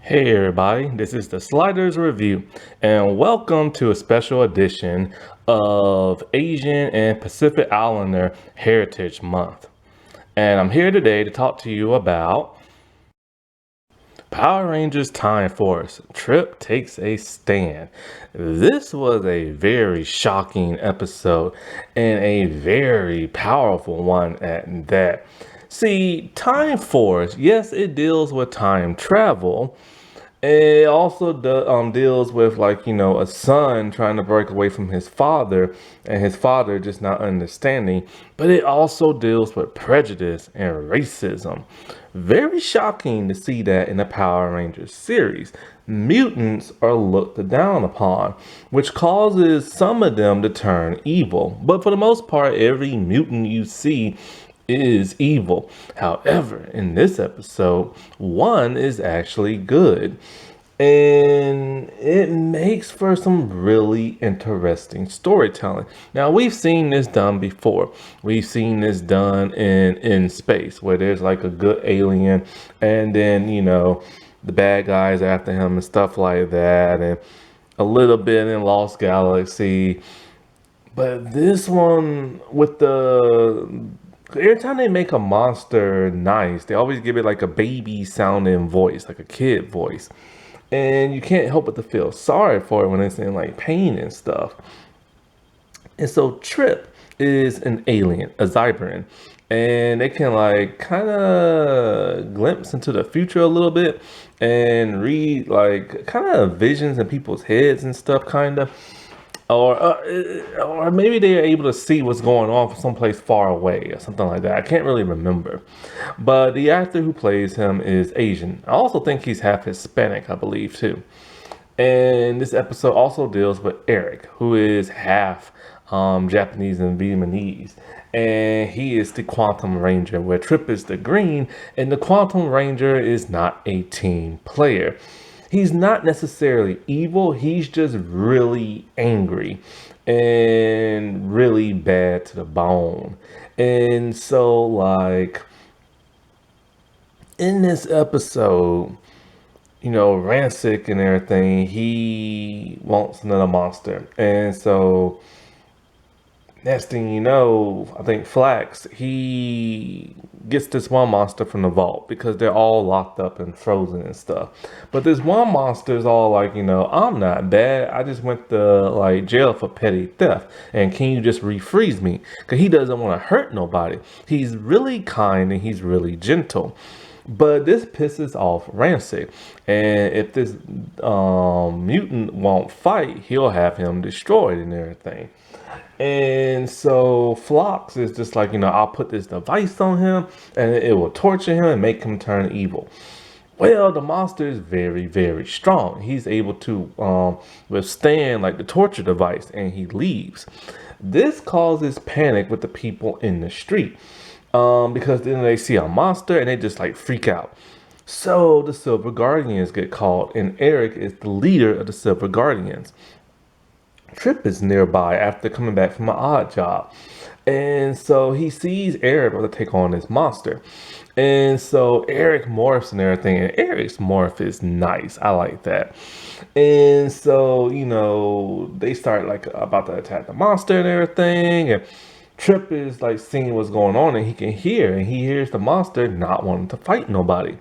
Hey everybody, this is the Sliders Review, and welcome to a special edition of Asian and Pacific Islander Heritage Month. And I'm here today to talk to you about Power Rangers Time Force. Trip takes a stand. This was a very shocking episode and a very powerful one at that. See, Time Force, yes, it deals with time travel. It also deals with a son trying to break away from his father and his father just not understanding. But it also deals with prejudice and racism. Very shocking to see that in the Power Rangers series. Mutants are looked down upon, which causes some of them to turn evil. But for the most part, every mutant you see is evil. However, in this episode, one is actually good. And it makes for some really interesting storytelling. Now, we've seen this done before. We've seen this done in space, where there's like a good alien, and then, the bad guys after him and stuff like that, and a little bit in Lost Galaxy. But this one with the every time they make a monster nice, they always give it like a baby sounding voice, like a kid voice. And you can't help but to feel sorry for it when it's in like pain and stuff. And so Trip is an alien, a Zyberin, and they can like kind of glimpse into the future a little bit and read like kind of visions in people's heads and stuff, kind of. Or maybe they are able to see what's going on from someplace far away or something like that. I can't really remember. But the actor who plays him is Asian. I also think he's half Hispanic, I believe, too. And this episode also deals with Eric, who is half Japanese and Vietnamese. And he is the Quantum Ranger, where Trip is the green, and the Quantum Ranger is not a team player. He's not necessarily evil, he's just really angry and really bad to the bone. And so, like, in this episode, Rancic and everything, he wants another monster. And so, next thing you know, I think Flax, he gets this one monster from the vault because they're all locked up and frozen and stuff. But this one monster is all like, I'm not bad. I just went to like jail for petty theft. And can you just refreeze me? Because he doesn't want to hurt nobody. He's really kind and he's really gentle. But this pisses off Rancid. And if this mutant won't fight, he'll have him destroyed and everything. And so Phlox is just like, I'll put this device on him and it will torture him and make him turn evil. Well, the monster is very, very strong. He's able to withstand like the torture device and he leaves. This causes panic with the people in the street because then they see a monster and they just like freak out. So the Silver Guardians get called and Eric is the leader of the Silver Guardians. Trip is nearby after coming back from an odd job. And so he sees Eric about to take on this monster. And so Eric morphs and everything. And Eric's morph is nice. I like that. And so, they start like about to attack the monster and everything. And Trip is like seeing what's going on and he can hear. And he hears the monster not wanting to fight nobody.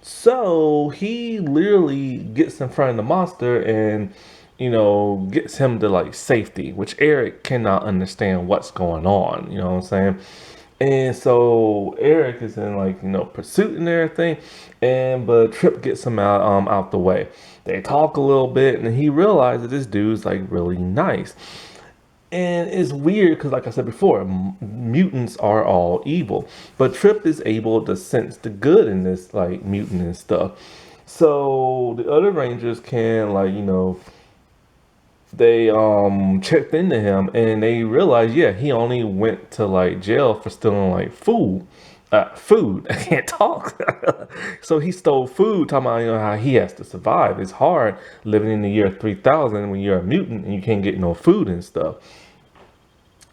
So he literally gets in front of the monster and gets him to like safety, which Eric cannot understand what's going on, you know what I'm saying? And so Eric is in like, pursuit and everything, but Trip gets him out the way. They talk a little bit and he realizes this dude's like really nice. And it's weird because, like I said before, mutants are all evil, but Trip is able to sense the good in this like mutant and stuff. So the other Rangers can they checked into him and they realized, yeah, he only went to like jail for stealing like food. I can't talk. So he stole food, talking about how he has to survive. It's hard living in the year 3000 when you're a mutant and you can't get no food and stuff.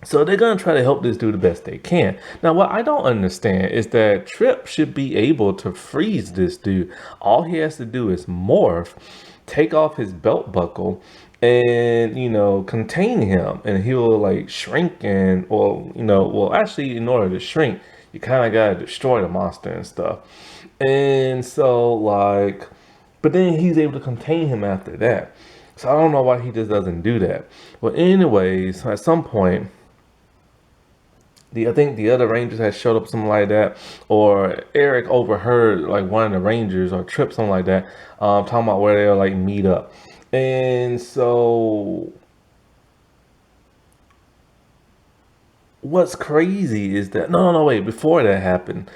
So they're gonna try to help this dude the best they can. Now, what I don't understand is that Trip should be able to freeze this dude. All he has to do is morph, take off his belt buckle, and contain him, and he'll like shrink and well, actually, in order to shrink, you kind of gotta destroy the monster and stuff. And so like, but then he's able to contain him after that. So I don't know why he just doesn't do that. Well, anyways, at some point, I think the other Rangers had showed up, something like that, or Eric overheard like one of the Rangers or Trip, something like that, talking about where they'll like meet up. And so what's crazy is that no, wait, before that happened,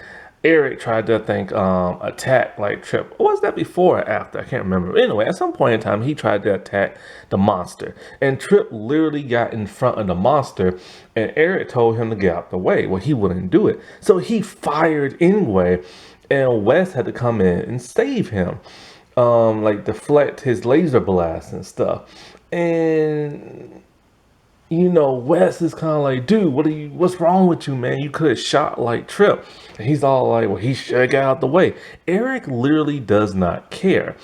Eric tried to, I think, attack like Trip. Or was that before or after? I can't remember. Anyway, at some point in time, he tried to attack the monster, and Trip literally got in front of the monster, and Eric told him to get out the way. Well, he wouldn't do it, so he fired anyway, and Wes had to come in and save him, like deflect his laser blast and stuff, and Wes is kind of like, dude, what's wrong with you, man? You could have shot like Trip. And he's all like, well, he should have got out the way. Eric literally does not care.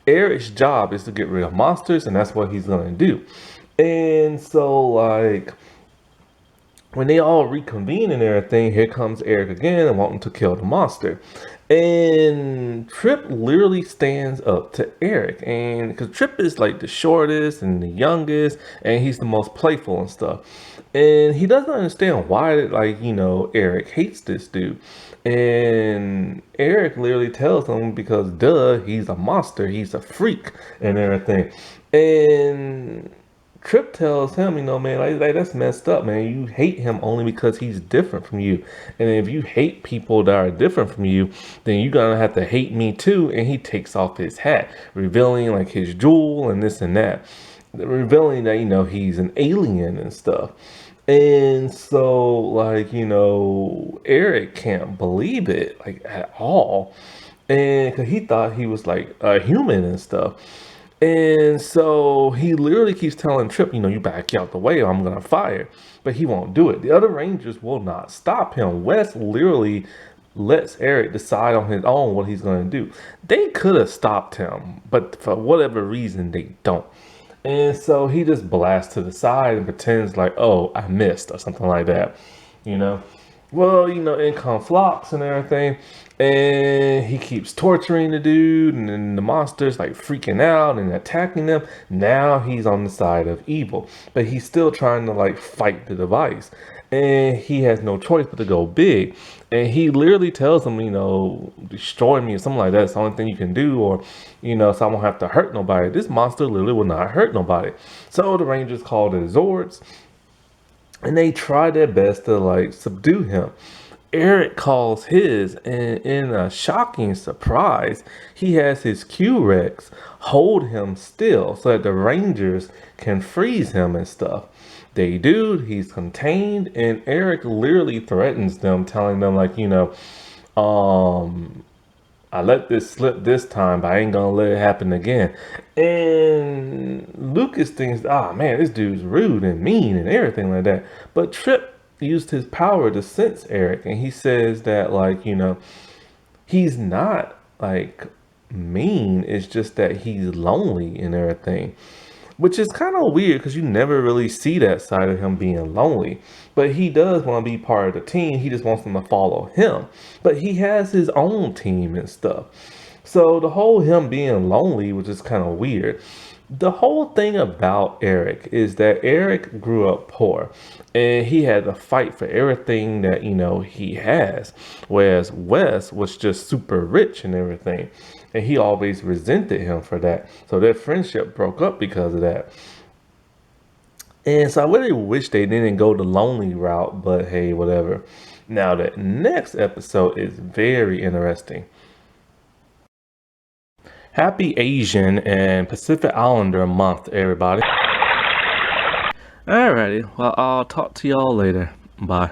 Eric's job is to get rid of monsters, and that's what he's gonna do. And so like, when they all reconvene and everything, here comes Eric again and wanting to kill the monster. And Trip literally stands up to Eric. And because Trip is like the shortest and the youngest, and he's the most playful and stuff. And he doesn't understand why, like, Eric hates this dude. And Eric literally tells him because, duh, he's a monster, he's a freak and everything. And Trip tells him, man, like that's messed up, man. You hate him only because he's different from you. And if you hate people that are different from you, then you're gonna have to hate me too. And he takes off his hat, revealing like his jewel and this and that. Revealing that, he's an alien and stuff. And so like, Eric can't believe it, like at all. And cause he thought he was like a human and stuff. And so he literally keeps telling Trip, you back out the way or I'm going to fire. But he won't do it. The other Rangers will not stop him. Wes literally lets Eric decide on his own what he's going to do. They could have stopped him, but for whatever reason, they don't. And so he just blasts to the side and pretends like, oh, I missed or something like that, Well, in come Phlox and everything, and he keeps torturing the dude, and then the monster's like freaking out and attacking them. Now he's on the side of evil, but he's still trying to like fight the device, and he has no choice but to go big. And he literally tells him, destroy me or something like that. It's the only thing you can do, or, so I won't have to hurt nobody. This monster literally will not hurt nobody. So the Rangers call the Zords, and they try their best to like subdue him. Eric calls his, and in a shocking surprise, he has his Q-Rex hold him still so that the Rangers can freeze him and stuff. They do, he's contained, and Eric literally threatens them, telling them like, I let this slip this time, but I ain't gonna let it happen again. And Lucas thinks, man, this dude's rude and mean and everything like that. But Trip used his power to sense Eric, and he says that like, he's not like mean, it's just that he's lonely and everything. Which is kind of weird because you never really see that side of him being lonely. But he does want to be part of the team. He just wants them to follow him. But he has his own team and stuff. So the whole him being lonely was just kind of weird. The whole thing about Eric is that Eric grew up poor and he had to fight for everything that, he has. Whereas Wes was just super rich and everything. And he always resented him for that. So their friendship broke up because of that. And so I really wish they didn't go the lonely route, but hey, whatever. Now the next episode is very interesting. Happy Asian and Pacific Islander month, everybody. Alrighty, well, I'll talk to y'all later. Bye.